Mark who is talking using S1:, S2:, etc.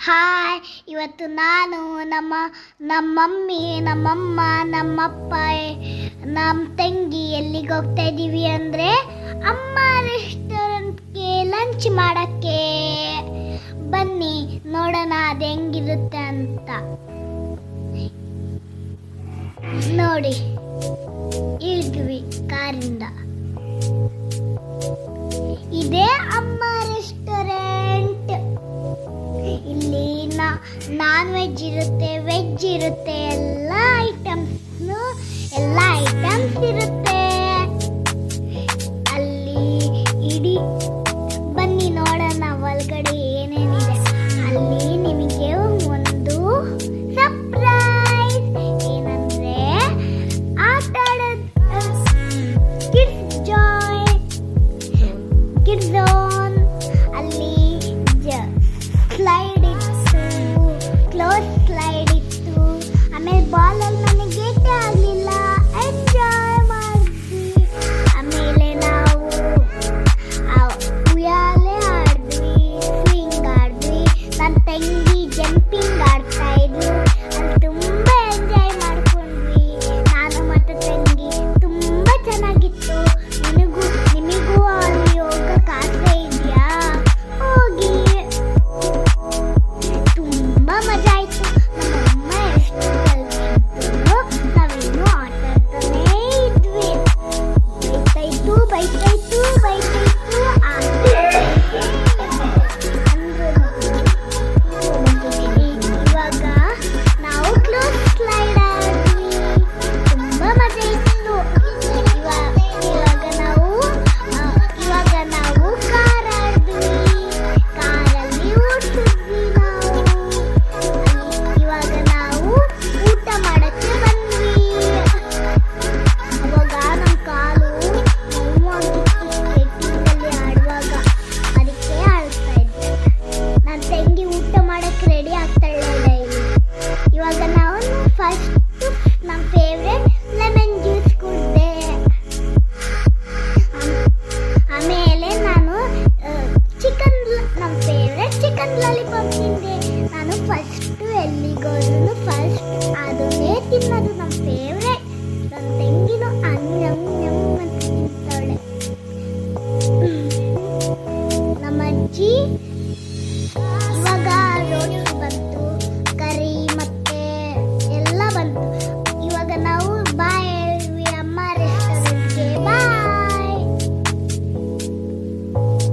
S1: Hi, ಇವತ್ತು ನಾನು ನಮ್ಮ ಮಮ್ಮಿ, ನಮ್ಮಮ್ಮ, ನಮ್ಮಪ್ಪ, ನಮ್ಮ ತಂಗಿ ಎಲ್ಲಿಗೆ ಹೋಗ್ತಾ ಇದ್ದೀವಿ ಅಂದರೆ ಅಮ್ಮ ರೆಸ್ಟೋರೆಂಟ್ಗೆ ಲಂಚ್ ಮಾಡೋಕ್ಕೆ. ಬನ್ನಿ ನೋಡೋಣ ಅದು ಹೆಂಗಿರುತ್ತೆ ಅಂತ. ನೋಡಿ, ಇಳಿದ್ವಿ ಕಾರಿಂದ. ಇದೇ ಅಮ್ಮ ರೆಸ್ಟೋರೆಂಟ್. ಇಲ್ಲಿ ನಾನ್ ವೆಜ್ ಇರುತ್ತೆ, ವೆಜ್ ಇರುತ್ತೆ, ಎಲ್ಲ ಐಟಮ್ಸ್